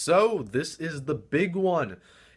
So this is the big one.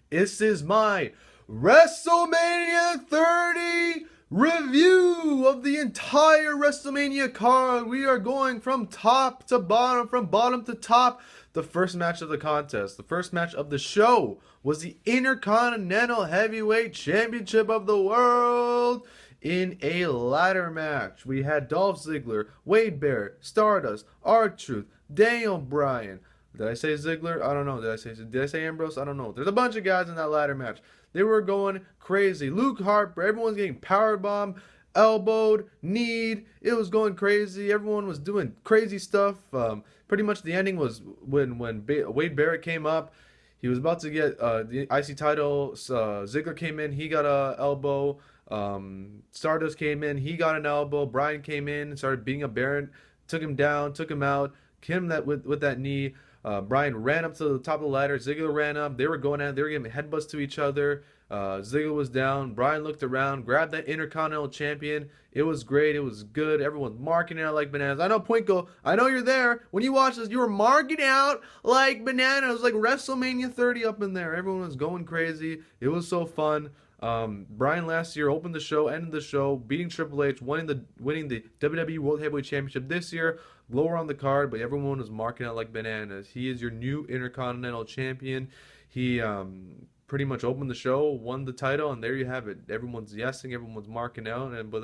This is my WrestleMania 30 review of the entire WrestleMania card. We are going from top to bottom, from bottom to top. The first match of the contest, the first match of the show was the Intercontinental Heavyweight Championship of the World in a ladder match. We had Dolph Ziggler, Wade Barrett, Stardust, R-Truth, Daniel Bryan. Did I say Ziggler? I don't know. Did I say Ambrose? I don't know. There's a bunch of guys in that ladder match. They were going crazy. Luke Harper, everyone's getting powerbombed, elbowed, kneed. It was going crazy. Everyone was doing crazy stuff. Pretty much the ending was when Wade Barrett came up. He was about to get the IC title. Ziggler came in. He got a elbow. Stardust came in. He got an elbow. Bryan came in and started beating up Barrett. Took him down. Took him out. Hit him with that knee. Bryan ran up to the top of the ladder. Ziggler ran up. They were going at it. They were giving headbutts to each other. Ziggler was down. Bryan looked around, grabbed that Intercontinental Champion. It was great. It was good. Everyone's marking it out like bananas. I know, Poinko, I know you're there. When you watch this, you were marking out like bananas, like WrestleMania 30 up in there. Everyone was going crazy. It was so fun. Bryan last year opened the show, ended the show, beating Triple H, winning the WWE World Heavyweight Championship. This year, lower on the card, but everyone was marking out like bananas. He is your new Intercontinental Champion. He pretty much opened the show, won the title, and there you have it. Everyone's yesing, everyone's marking out, but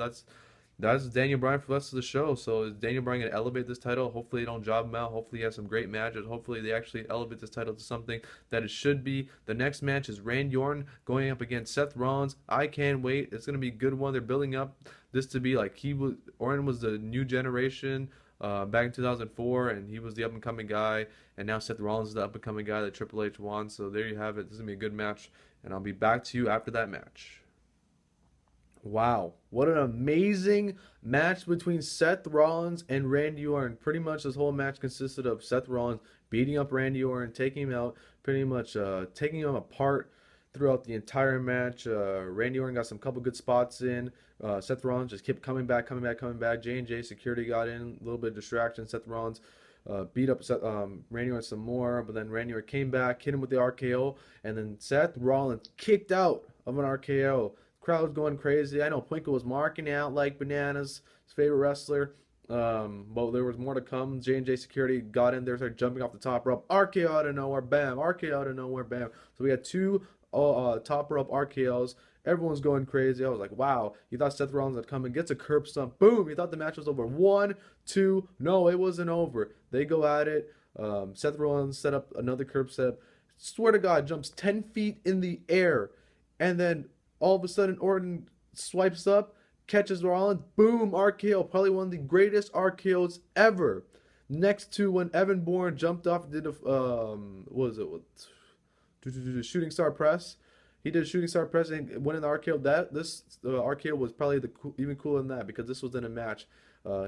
that's Daniel Bryan for the rest of the show. So is Daniel Bryan going to elevate this title? Hopefully they don't job him out. Hopefully he has some great matches. Hopefully they actually elevate this title to something that it should be. The next match is Randy Orton going up against Seth Rollins. I can't wait. It's going to be a good one. They're building up this to be like Orton was the new generation back in 2004, and he was the up-and-coming guy, and now Seth Rollins is the up-and-coming guy that Triple H wants. So there you have it. This is going to be a good match, and I'll be back to you after that match. Wow, what an amazing match between Seth Rollins and Randy Orton. Pretty much this whole match consisted of Seth Rollins beating up Randy Orton, taking him out, pretty much taking him apart throughout the entire match. Randy Orton got some couple good spots in. Seth Rollins just kept coming back. J&J security got in, a little bit of distraction. Seth Rollins beat up Randy Orton some more, but then Randy Orton came back, hit him with the RKO, and then Seth Rollins kicked out of an RKO. Crowd was going crazy. I know Plinko was marking out like bananas, his favorite wrestler. But there was more to come. J&J security got in there, started jumping off the top rope. RKO out of nowhere, bam. RKO out of nowhere, bam. So we had two top rope RKOs. Everyone's going crazy. I was like, wow. You thought Seth Rollins would come and gets a curb stomp. Boom. You thought the match was over. 1, 2. No, it wasn't over. They go at it. Seth Rollins set up another curb step. Swear to God, jumps 10 feet in the air. And then all of a sudden, Orton swipes up, catches Rollins. Boom. RKO. Probably one of the greatest RKOs ever. Next to when Evan Bourne jumped off and did a, shooting star press. He did a shooting star press and went in the RKO. This RKO was probably even cooler than that because this was in a match.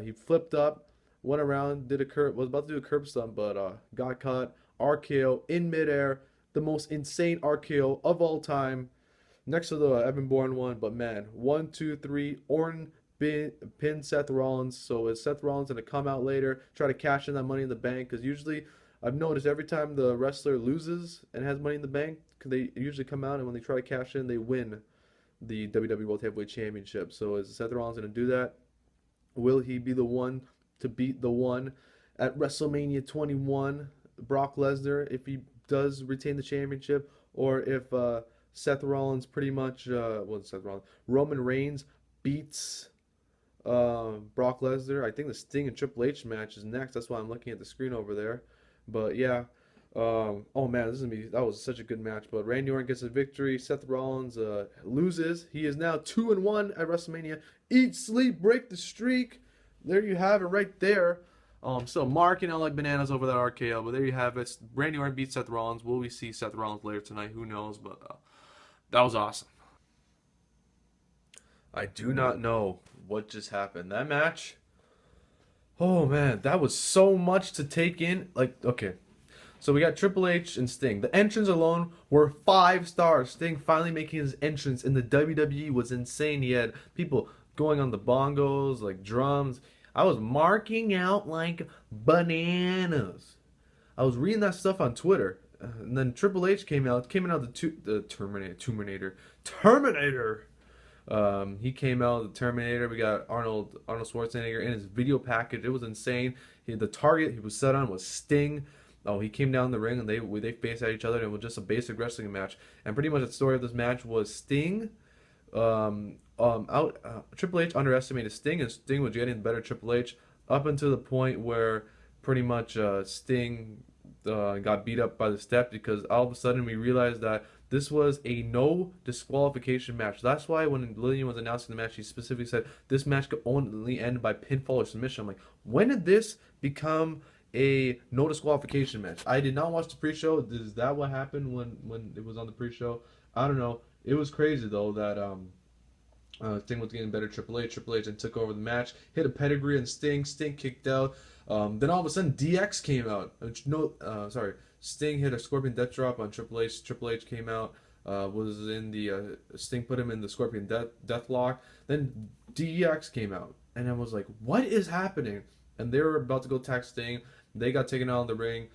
He flipped up, went around, was about to do a curb stomp, but got caught. RKO in midair, the most insane RKO of all time. Next to the Evan Bourne one, but man, 1, 2, 3. Orton pinned Seth Rollins. So is Seth Rollins going to come out later, try to cash in that Money in the Bank? Because usually I've noticed every time the wrestler loses and has Money in the Bank, they usually come out and when they try to cash in, they win the WWE World Heavyweight Championship. So is Seth Rollins going to do that? Will he be the one to beat the one at WrestleMania 21, Brock Lesnar, if he does retain the championship? Or if Seth Rollins pretty much, Roman Reigns beats Brock Lesnar? I think the Sting and Triple H match is next. That's why I'm looking at the screen over there. But yeah, oh man, that was such a good match. But Randy Orton gets a victory. Seth Rollins loses. He is now 2-1 at WrestleMania. Eat, sleep, break the streak. There you have it, right there. So marking out like bananas over that RKO. But there you have it. Randy Orton beats Seth Rollins. Will we see Seth Rollins later tonight? Who knows? But that was awesome. I do not know what just happened. That match. Oh man, that was so much to take in. Like, okay. So we got Triple H and Sting. The entrance alone were 5 stars. Sting finally making his entrance in the WWE was insane. He had people going on the bongos, like drums. I was marking out like bananas. I was reading that stuff on Twitter. and then Triple H came out the Terminator. He came out the Terminator. We got Arnold Schwarzenegger in his video package. It was insane. The target he was set on was Sting. Oh, he came down the ring and they faced at each other, and it was just a basic wrestling match. And pretty much the story of this match was Sting, Triple H underestimated Sting, and Sting was getting the better of Triple H up until the point where pretty much Sting got beat up by the step, because all of a sudden we realized that this was a no disqualification match. That's why when Lillian was announcing the match, she specifically said this match could only end by pinfall or submission. I'm like, when did this become a no disqualification match? I did not watch the pre-show. Is that what happened when it was on the pre-show? I don't know. It was crazy though that Sting was getting better. Triple H and took over the match, hit a pedigree, and Sting kicked out. Then all of a sudden DX came out. Sting hit a Scorpion Death Drop on Triple H. Triple H came out, was in the Sting put him in the Scorpion Death Lock. Then DX came out, and I was like, what is happening? And they were about to go attack Sting. They got taken out of the ring.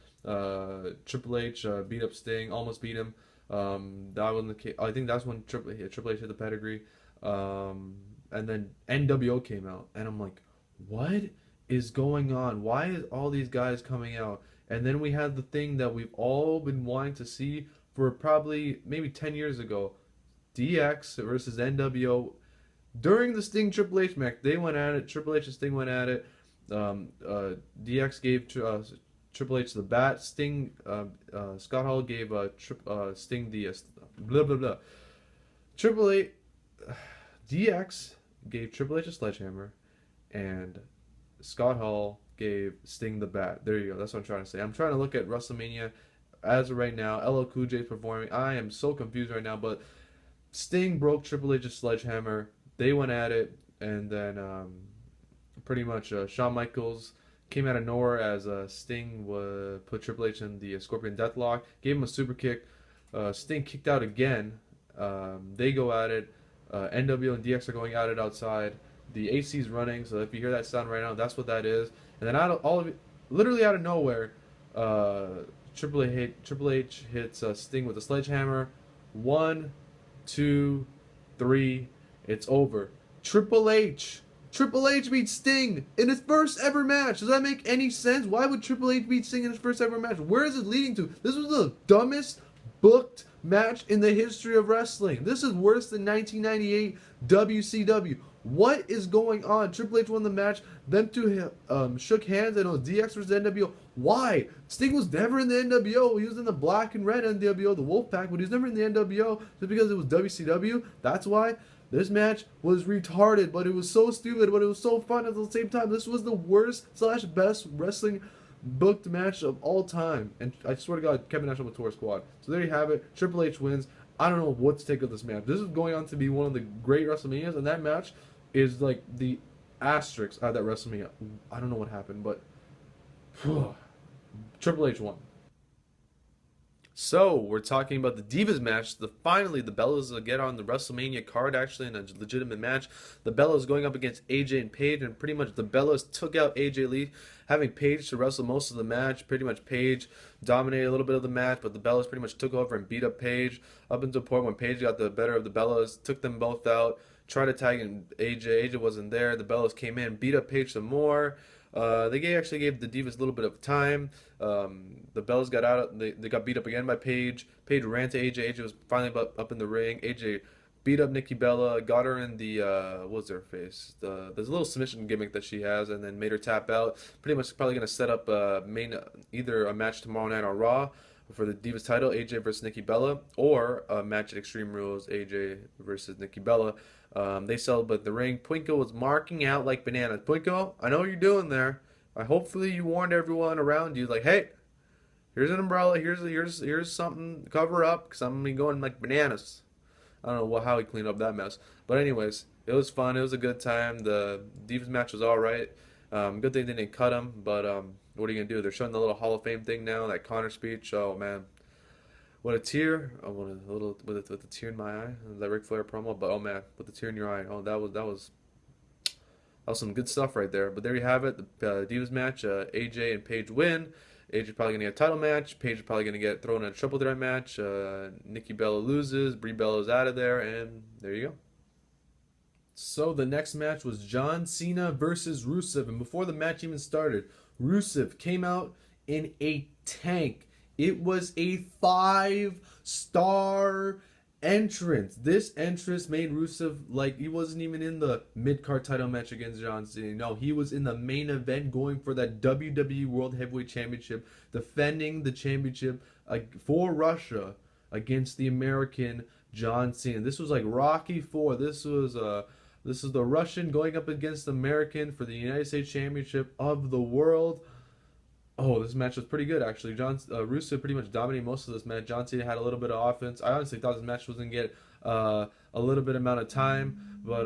Triple H beat up Sting, almost beat him. That wasn't the case. I think that's when Triple H hit the pedigree. And then NWO came out, and I'm like, what is going on? Why is all these guys coming out? And then we had the thing that we've all been wanting to see for probably maybe 10 years ago. DX versus NWO. During the Sting Triple H match, they went at it. Triple H and Sting went at it. DX gave Triple H the bat. Sting, Scott Hall gave Sting the blah blah blah. Triple H, DX gave Triple H a sledgehammer, and Scott Hall gave Sting the bat. There you go. That's what I'm trying to say. I'm trying to look at WrestleMania as of right now. LL Cool J is performing. I am so confused right now, but Sting broke Triple H's sledgehammer. They went at it, and then pretty much Shawn Michaels came out of nowhere as Sting put Triple H in the Scorpion Deathlock, gave him a super kick. Sting kicked out again. They go at it. NWO and DX are going at it outside. The AC's running, so if you hear that sound right now, that's what that is. And then literally out of nowhere, Triple H hits Sting with a sledgehammer. 1, 2, 3, it's over. Triple H beats Sting in his first ever match. Does that make any sense? Why would Triple H beat Sting in his first ever match? Where is it leading to? This was the dumbest booked match in the history of wrestling. This is worse than 1998 WCW. What is going on? Triple H won the match. Them two shook hands. I know DX versus NWO. Why? Sting was never in the NWO. He was in the black and red NWO, the Wolfpack, but he was never in the NWO just because it was WCW. That's why. This match was retarded, but it was so stupid, but it was so fun at the same time. This was the worst / best wrestling booked match of all time. And I swear to God, Kevin Nash on the Tour Squad. So there you have it. Triple H wins. I don't know what to take of this match. This is going on to be one of the great WrestleManias, and that match is like the asterisk out of that WrestleMania. I don't know what happened, but Triple H won. So, we're talking about the Divas match. Finally, the Bellas get on the WrestleMania card, actually, in a legitimate match. The Bellas going up against AJ and Paige, and pretty much the Bellas took out AJ Lee, having Paige to wrestle most of the match. Pretty much Paige dominated a little bit of the match, but the Bellas pretty much took over and beat up Paige, up until the point when Paige got the better of the Bellas, took them both out, tried to tag in AJ. AJ wasn't there. The Bellas came in, beat up Paige some more. They actually gave the Divas a little bit of time. The Bellas got out. They got beat up again by Paige. Paige ran to AJ. AJ was finally up in the ring. AJ beat up Nikki Bella, got her in the what's her face? There's a little submission gimmick that she has, and then made her tap out. Pretty much probably gonna set up either a match tomorrow night on Raw for the Divas title, AJ versus Nikki Bella, or a match at Extreme Rules, AJ versus Nikki Bella. They celebrate the ring. Plinko was marking out like bananas. Plinko, I know what you're doing there. Hopefully you warned everyone around you, like, hey, here's an umbrella, here's something to cover up, because I'm gonna be going like bananas. I don't know how he cleaned up that mess, but anyways, it was fun. It was a good time. The Divas match was all right. Good thing they didn't cut him, but what are you gonna do? They're showing the little Hall of Fame thing now, that Connor speech. Oh man, what a tear! I want a little with a tear in my eye. That Ric Flair promo, but oh man, with the tear in your eye. Oh, that was some good stuff right there. But there you have it, the Divas match. AJ and Paige win AJ probably gonna get a title match. Paige is probably gonna get thrown in a triple threat match. Nikki Bella loses. Brie Bella's out of there, and there you go. So the next match was John Cena versus Rusev, and before the match even started, Rusev came out in a tank. It was a 5-star entrance. This entrance made Rusev like he wasn't even in the mid-card title match against John Cena. No, he was in the main event going for that WWE World Heavyweight Championship, defending the championship for Russia against the American John Cena. This was like Rocky 4. This is the Russian going up against the American for the United States Championship of the world. Oh, this match was pretty good, actually. Rusev pretty much dominated most of this match. John Cena had a little bit of offense. I honestly thought this match was going to get a little bit amount of time. But,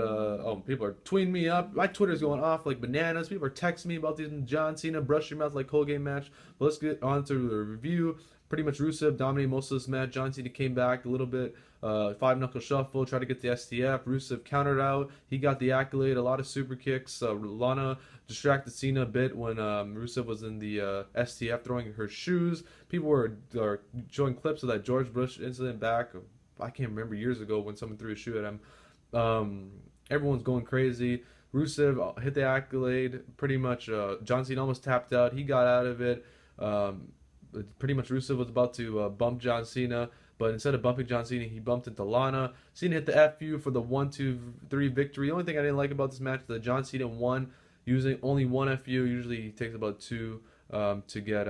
people are tweeting me up. My Twitter's going off like bananas. People are texting me about this John Cena brush your mouth like Colgate match. But let's get on to the review. Pretty much Rusev dominated most of this match. John Cena came back a little bit. 5-knuckle shuffle, tried to get the STF. Rusev countered out. He got the accolade. A lot of super kicks. Lana distracted Cena a bit when Rusev was in the STF throwing her shoes. People were showing clips of that George Bush incident back, I can't remember, years ago when someone threw a shoe at him. Everyone's going crazy. Rusev hit the accolade. Pretty much John Cena almost tapped out. He got out of it. Pretty much Rusev was about to bump John Cena, but instead of bumping John Cena, he bumped into Lana. Cena hit the FU for the 1-2-3 victory. The only thing I didn't like about this match is that John Cena won using only one FU. Usually he takes about 2 to get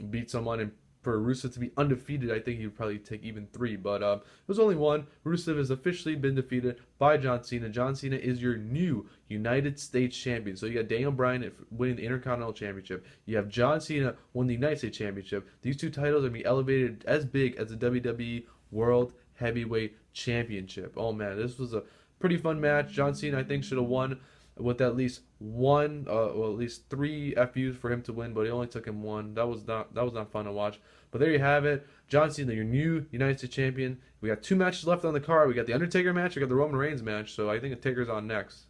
beat someone, and for Rusev to be undefeated, I think he would probably take even 3. But it was only one. Rusev has officially been defeated by John Cena. John Cena is your new United States champion. So you got Daniel Bryan winning the Intercontinental Championship. You have John Cena won the United States Championship. These 2 titles are going to be elevated as big as the WWE World Heavyweight Championship. Oh man, this was a pretty fun match. John Cena, I think, should have won with at least one, at least 3 FUs for him to win, but it only took him 1. That was not fun to watch. But there you have it. John Cena, your new United States champion. We got 2 matches left on the card. We got the Undertaker match. We got the Roman Reigns match. So I think the Taker's on next.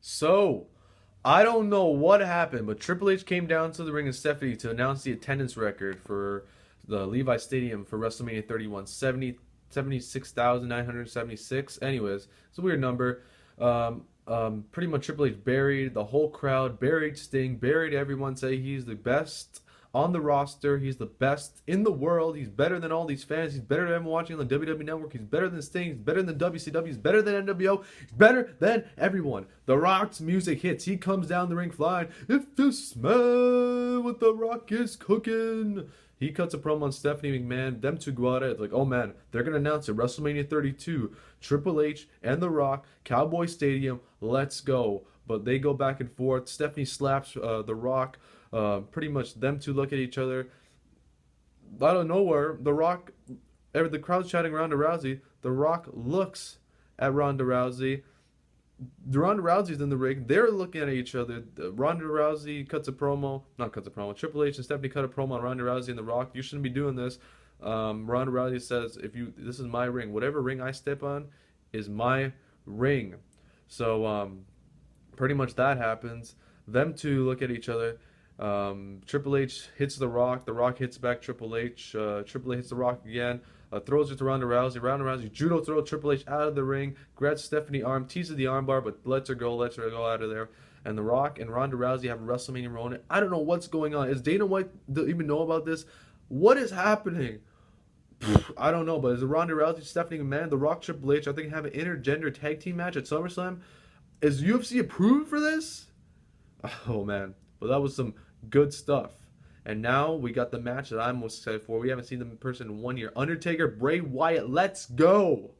So I don't know what happened, but Triple H came down to the ring in Stephanie to announce the attendance record for the Levi Stadium for WrestleMania 31. 76,976. Anyways, it's a weird number. Pretty much Triple H buried the whole crowd, buried Sting, buried everyone, say he's the best on the roster, he's the best in the world, he's better than all these fans, he's better than everyone watching on the WWE Network, he's better than Sting, he's better than WCW, he's better than NWO, he's better than everyone. The Rock's music hits, he comes down the ring flying, if you smell what the Rock is cooking. He cuts a promo on Stephanie McMahon. Them 2 go at it. It's like, oh man, they're going to announce it. WrestleMania 32, Triple H and The Rock, Cowboy Stadium, let's go. But they go back and forth. Stephanie slaps The Rock. Pretty much them 2 look at each other. Out of nowhere, The Rock, the crowd's shouting Ronda Rousey. The Rock looks at Ronda Rousey. Ronda Rousey's in the ring. They're looking at each other. Ronda Rousey cuts a promo. Not cuts a promo. Triple H and Stephanie cut a promo on Ronda Rousey and The Rock. You shouldn't be doing this. Ronda Rousey says, this is my ring. Whatever ring I step on is my ring. So pretty much that happens. Them 2 look at each other. Triple H hits The Rock. The Rock hits back Triple H. Triple H hits The Rock again. Throws it to Ronda Rousey. Ronda Rousey judo throw Triple H out of the ring. Grabs Stephanie's arm, teases the armbar, but lets her go out of there. And The Rock and Ronda Rousey have a WrestleMania moment. I don't know what's going on. Is Dana White even know about this? What is happening? I don't know, but is it Ronda Rousey, Stephanie McMahon, The Rock, Triple H? I think have an intergender tag team match at SummerSlam. Is UFC approved for this? Oh man, well that was some good stuff. And now we got the match that I'm most excited for. We haven't seen them in person in 1 year. Undertaker, Bray Wyatt, let's go!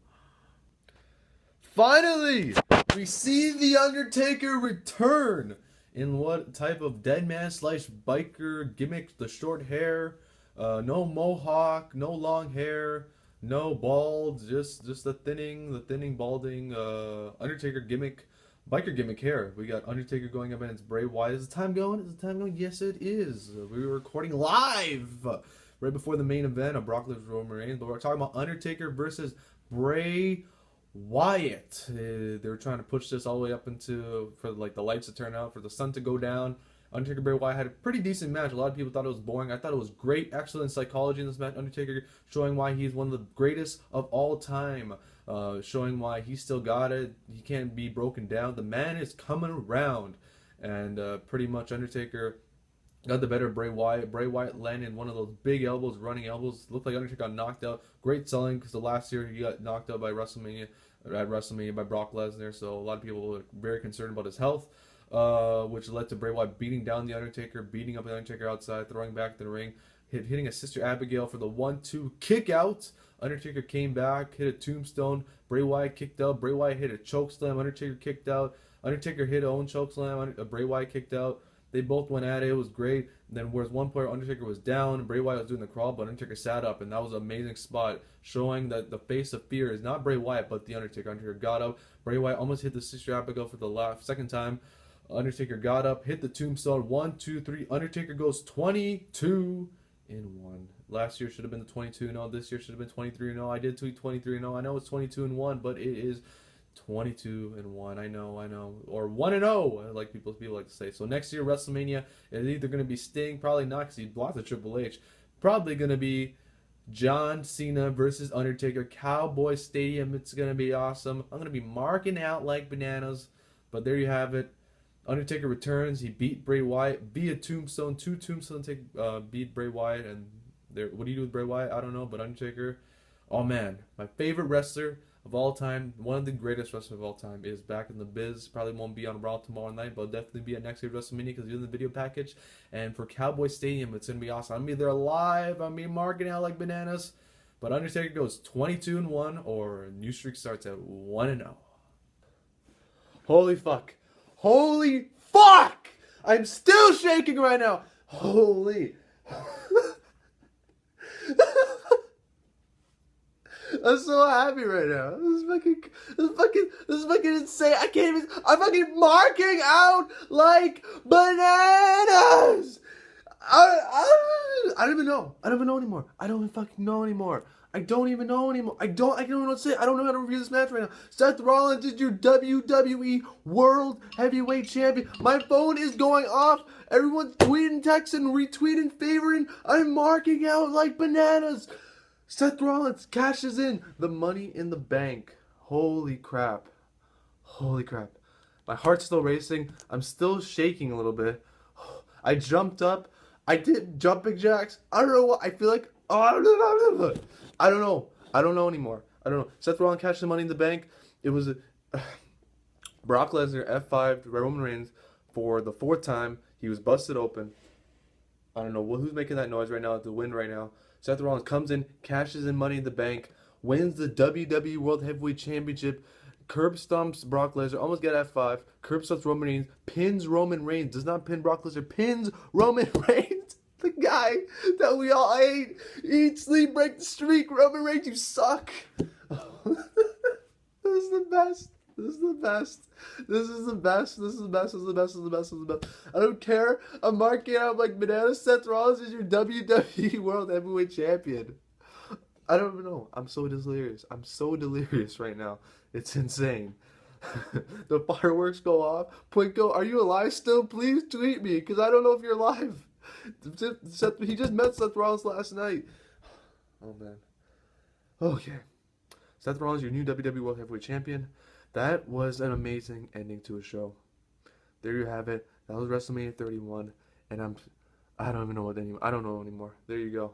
Finally, we see the Undertaker return in what type of dead man / biker gimmick? The short hair, no mohawk, no long hair, no bald, just the thinning, balding Undertaker gimmick. Biker gimmick hair. We got Undertaker going up against Bray Wyatt. Is the time going? Is the time going? Yes, it is. We were recording live right before the main event of Brock Lesnar Roman Reigns, but we're talking about Undertaker versus Bray Wyatt. They were trying to push this all the way up for like the lights to turn out, for the sun to go down, Undertaker Bray Wyatt had a pretty decent match. A lot of people thought it was boring. I thought it was great, excellent psychology in this match. Undertaker showing why he's one of the greatest of all time, showing why he still got it. He can't be broken down. The man is coming around, and pretty much Undertaker got the better of Bray Wyatt. Bray Wyatt landed one of those big elbows, running elbows. Looked like Undertaker got knocked out. Great selling because the last year he got knocked out by WrestleMania by Brock Lesnar. So a lot of people were very concerned about his health, which led to Bray Wyatt beating down the Undertaker, beating up the Undertaker outside, throwing back to the ring, hitting a Sister Abigail for the 1-2 kick out. Undertaker came back, hit a tombstone. Bray Wyatt kicked out. Bray Wyatt hit a choke slam. Undertaker kicked out. Undertaker hit his own choke slam. Bray Wyatt kicked out. They both went at it. It was great. And then whereas one player, Undertaker was down, Bray Wyatt was doing the crawl, but Undertaker sat up, and that was an amazing spot, showing that the face of fear is not Bray Wyatt, but the Undertaker. Undertaker got up. Bray Wyatt almost hit the Sister Abigail for the second time. Undertaker got up, hit the tombstone. 1, 2, 3. Undertaker goes 22-1. Last year should have been the 22-0. This year should have been 23-0. I did tweet 23-0. I know it's 22-1, but it is 22-1. I know. Or 1-0, like people like to say. So next year, WrestleMania, it's either going to be Sting, probably not because he blocked the Triple H. Probably going to be John Cena versus Undertaker, Cowboy Stadium. It's going to be awesome. I'm going to be marking out like bananas. But there you have it. Undertaker returns. He beat Bray Wyatt via tombstone. 2 tombstones beat Bray Wyatt. And what do you do with Bray Wyatt? I don't know. But Undertaker, oh man, my favorite wrestler of all time, one of the greatest wrestlers of all time, is back in the biz. Probably won't be on Raw tomorrow night, but definitely be at next year's WrestleMania because he's in the video package. And for Cowboy Stadium, it's going to be awesome. I'm going to be there live. I'm going to be marking out like bananas. But Undertaker goes 22-1, or a new streak starts at 1-0. Holy fuck. Holy fuck! I'm still shaking right now. Holy. I'm so happy right now. This is fucking insane. I'm fucking marking out like bananas. I don't even know. I don't even know anymore. I don't even fucking know anymore. I don't even know anymore. I don't even know what to say. I don't know how to review this match right now. Seth Rollins is your WWE World Heavyweight Champion. My phone is going off. Everyone's tweeting, texting, retweeting, favoring. I'm marking out like bananas. Seth Rollins cashes in the Money in the Bank. Holy crap. Holy crap. My heart's still racing. I'm still shaking a little bit. I jumped up. I did jumping jacks. I don't know what. I feel like. Oh, I don't know. I don't know anymore. I don't know. Seth Rollins cashed the Money in the Bank. It was Brock Lesnar F5 Roman Reigns for the 4th time. He was busted open. I don't know who's making that noise right now to win right now. Seth Rollins comes in, cashes in Money in the Bank, wins the WWE World Heavyweight Championship, curb stomps Brock Lesnar, almost get F5, curb stomps Roman Reigns, pins Roman Reigns, does not pin Brock Lesnar, pins Roman Reigns, the guy that we all hate, eat, sleep, break the streak, Roman Reigns, you suck. This is the best. This is the best. This is the best. This is the best. This is the best. This is the best. This is the best. I don't care. I'm marking out like bananas. Seth Rollins is your WWE World Heavyweight Champion. I don't even know. I'm so delirious. I'm so delirious right now. It's insane. The fireworks go off. Plinko, are you alive still? Please tweet me because I don't know if you're alive. He just met Seth Rollins last night. Oh, man. Okay. Seth Rollins, your new WWE World Heavyweight Champion. That was an amazing ending to a show. There you have it. That was WrestleMania 31, and I don't even know what anymore. I don't know anymore. There you go.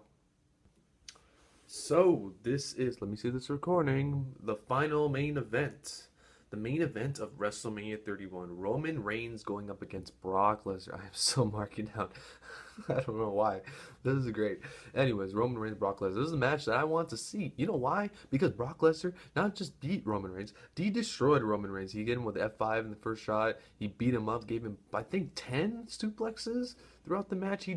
So this is, let me see this recording, the final main event. The main event of WrestleMania 31. Roman Reigns going up against Brock Lesnar. I am so marking out. I don't know why. This is great. Anyways, Roman Reigns, Brock Lesnar. This is a match that I want to see. You know why? Because Brock Lesnar not just beat Roman Reigns, he destroyed Roman Reigns. He hit him with F5 in the first shot. He beat him up, gave him, I think, 10 suplexes throughout the match.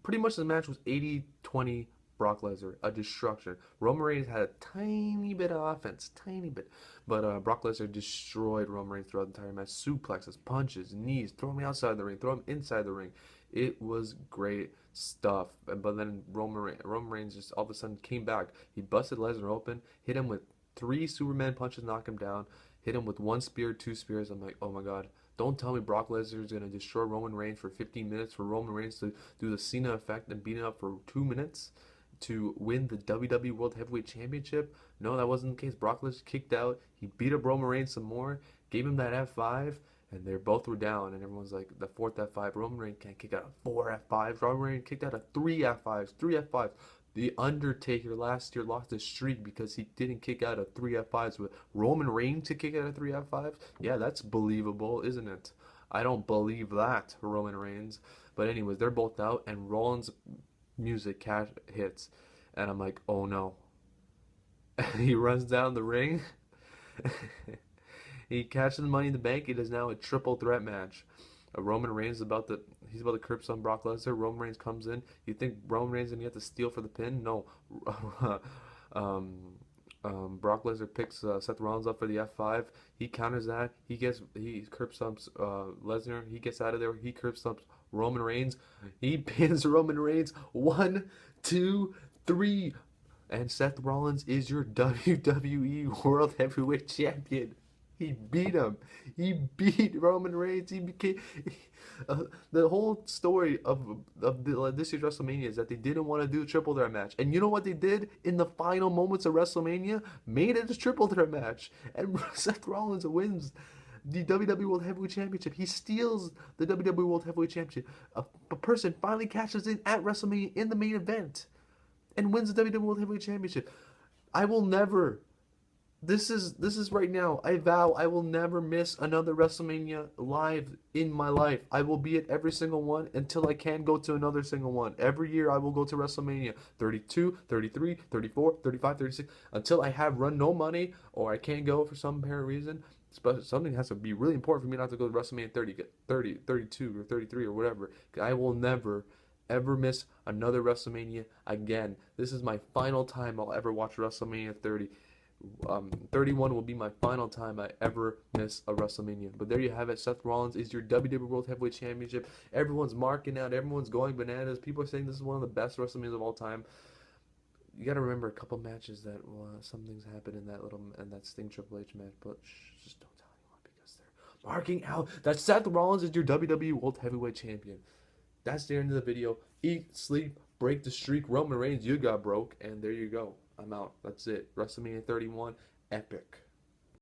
Pretty much the match was 80-20 Brock Lesnar, a destruction. Roman Reigns had a tiny bit of offense, tiny bit. But Brock Lesnar destroyed Roman Reigns throughout the entire match. Suplexes, punches, knees, throw him outside the ring, throw him inside the ring. It was great stuff. But then Roman Reigns just all of a sudden came back. He busted Lesnar open, hit him with 3 Superman punches, knock him down, hit him with 1 spear, 2 spears. I'm like, oh my God. Don't tell me Brock Lesnar is going to destroy Roman Reigns for 15 minutes for Roman Reigns to do the Cena effect and beat him up for 2 minutes to win the WWE World Heavyweight Championship. No, that wasn't the case. Brock Lesnar kicked out. He beat up Roman Reigns some more, gave him that F5, and they both were down. And everyone's like, the fourth F5. Roman Reigns can't kick out a 4 F5s. Roman Reigns kicked out a 3 F5s. 3 F5s. The Undertaker last year lost his streak because he didn't kick out a 3 F5s. With Roman Reigns to kick out a 3 F5s? Yeah, that's believable, isn't it? I don't believe that, Roman Reigns. But anyways, they're both out, and Rollins' music hits. And I'm like, oh no. And he runs down the ring. He catches the Money in the Bank. It is now a triple threat match. Roman Reigns is about to curb some Brock Lesnar. Roman Reigns comes in. You think Roman Reigns is gonna get to steal for the pin? No. Brock Lesnar picks Seth Rollins up for the F5. He counters that. He curb stomps Lesnar. He gets out of there. He curb stomps Roman Reigns. He pins Roman Reigns. 1, 2, 3. And Seth Rollins is your WWE World Heavyweight Champion. He beat him. He beat Roman Reigns. He became the whole story of this year's WrestleMania is that they didn't want to do a triple threat match. And you know what they did in the final moments of WrestleMania? Made it a triple threat match. And Seth Rollins wins the WWE World Heavyweight Championship. He steals the WWE World Heavyweight Championship. A person finally cashes in at WrestleMania in the main event and wins the WWE World Heavyweight Championship. I will never. This is right now. I vow I will never miss another WrestleMania live in my life. I will be at every single one until I can go to another single one. Every year I will go to WrestleMania 32, 33, 34, 35, 36 until I have run no money or I can't go for some apparent reason. Something has to be really important for me not to go to WrestleMania 30, 32 or 33 or whatever. I will never ever miss another WrestleMania again. This is my final time I'll ever watch WrestleMania 30. 31 will be my final time I ever miss a WrestleMania. But there you have it. Seth Rollins is your WWE World Heavyweight Championship. Everyone's marking out. Everyone's going bananas. People are saying this is one of the best WrestleManias of all time. You got to remember a couple matches that some things happened in that Sting Triple H match. But just don't tell anyone because they're marking out that Seth Rollins is your WWE World Heavyweight Champion. That's the end of the video. Eat, sleep, break the streak. Roman Reigns, you got broke, and there you go. I'm out. That's it. WrestleMania 31, epic.